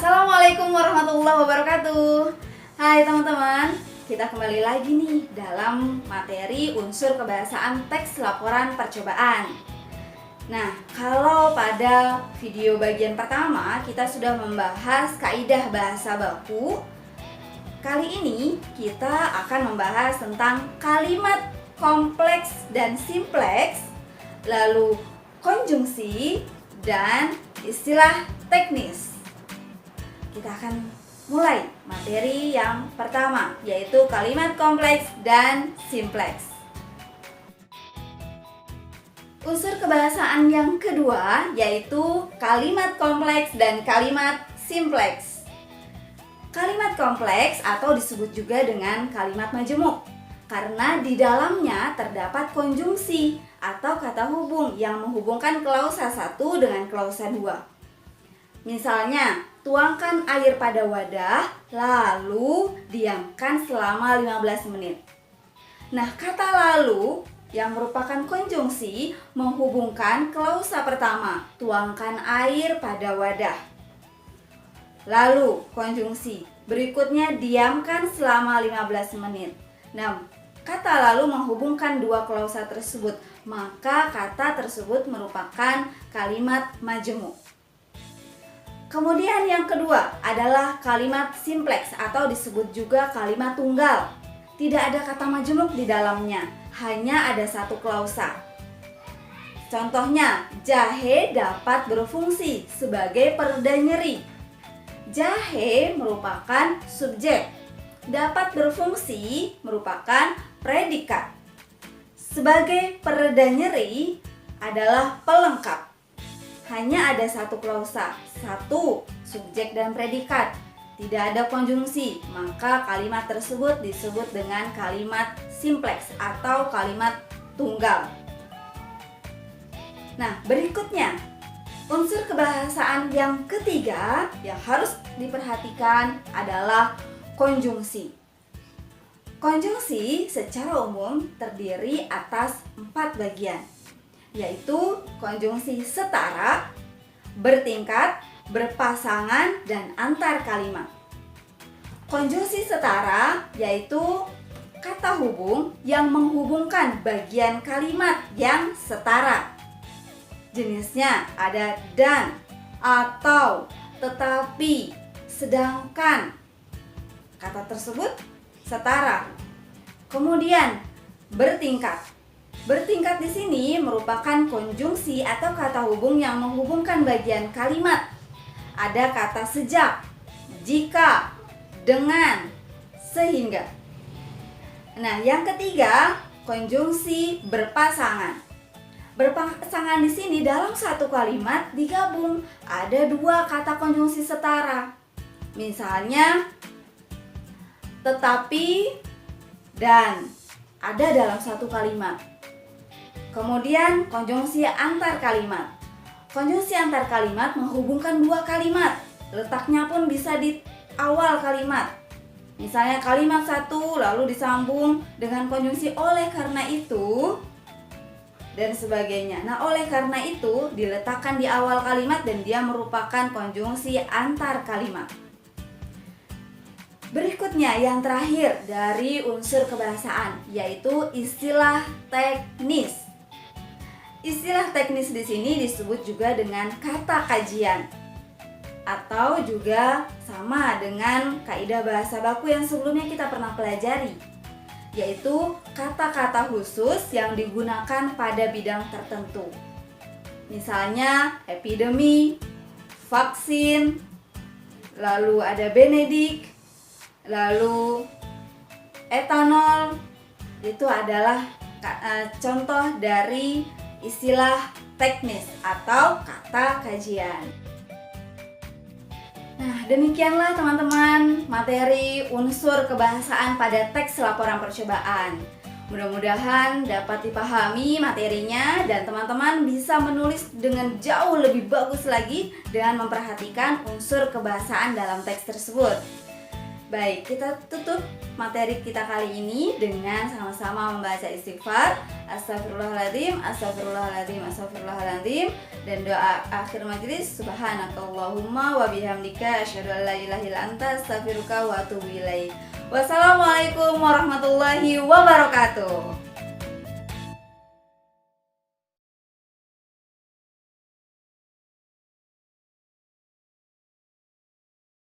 Assalamualaikum warahmatullahi wabarakatuh. Hai teman-teman, kita kembali lagi nih dalam materi unsur kebahasaan teks laporan percobaan. Nah, kalau pada video bagian pertama kita sudah membahas kaidah bahasa baku, kali ini kita akan membahas tentang kalimat kompleks dan simpleks, lalu konjungsi, dan istilah teknis. Kita akan mulai materi yang pertama, yaitu kalimat kompleks dan simpleks. Unsur kebahasaan yang kedua yaitu kalimat kompleks dan kalimat simpleks. Kalimat kompleks atau disebut juga dengan kalimat majemuk karena di dalamnya terdapat konjungsi atau kata hubung yang menghubungkan klausa 1 dengan klausa 2. Misalnya, tuangkan air pada wadah, lalu diamkan selama 15 menit. Nah, kata lalu yang merupakan konjungsi menghubungkan klausa pertama, tuangkan air pada wadah. Lalu, konjungsi berikutnya diamkan selama 15 menit. Nah, kata lalu menghubungkan dua klausa tersebut, maka kata tersebut merupakan kalimat majemuk. Kemudian yang kedua adalah kalimat simpleks atau disebut juga kalimat tunggal. Tidak ada kata majemuk di dalamnya, hanya ada satu klausa. Contohnya, jahe dapat berfungsi sebagai pereda nyeri. Jahe merupakan subjek, dapat berfungsi merupakan predikat. Sebagai pereda nyeri adalah pelengkap. Hanya ada satu klausa, satu subjek dan predikat. Tidak ada konjungsi, maka kalimat tersebut disebut dengan kalimat simpleks atau kalimat tunggal. Nah, berikutnya unsur kebahasaan yang ketiga yang harus diperhatikan adalah konjungsi. Konjungsi secara umum terdiri atas 4 bagian, yaitu konjungsi setara, bertingkat, berpasangan, dan antar kalimat. Konjungsi setara yaitu kata hubung yang menghubungkan bagian kalimat yang setara. Jenisnya ada dan, atau, tetapi, sedangkan. Kata tersebut setara. Kemudian bertingkat. Bertingkat di sini merupakan konjungsi atau kata hubung yang menghubungkan bagian kalimat. Ada kata sejak, jika, dengan, sehingga. Nah, yang ketiga, konjungsi berpasangan. Berpasangan di sini dalam satu kalimat digabung ada dua kata konjungsi setara. Misalnya, tetapi dan ada dalam satu kalimat. Kemudian konjungsi antar kalimat. Konjungsi antar kalimat menghubungkan dua kalimat. Letaknya pun bisa di awal kalimat. Misalnya kalimat satu lalu disambung dengan konjungsi oleh karena itu dan sebagainya. Nah, oleh karena itu diletakkan di awal kalimat dan dia merupakan konjungsi antar kalimat. Berikutnya yang terakhir dari unsur kebahasaan yaitu istilah teknis. Istilah teknis di sini disebut juga dengan kata kajian atau juga sama dengan kaidah bahasa baku yang sebelumnya kita pernah pelajari, yaitu kata-kata khusus yang digunakan pada bidang tertentu. Misalnya epidemi, vaksin, lalu ada benedik, lalu etanol. Itu adalah contoh dari istilah teknis atau kata kajian. Nah, demikianlah teman-teman materi unsur kebahasaan pada teks laporan percobaan. Mudah-mudahan dapat dipahami materinya dan teman-teman bisa menulis dengan jauh lebih bagus lagi dengan memperhatikan unsur kebahasaan dalam teks tersebut. Baik, kita tutup materi kita kali ini dengan sama-sama membaca istighfar. Astagfirullahaladzim, astagfirullahaladzim, astagfirullahaladzim. Dan doa akhir majelis, subhanakallahumma wa bihamdika asyhadu an la ilaha illa anta astaghfiruka wa atubu ilaik. Wassalamualaikum warahmatullahi wabarakatuh.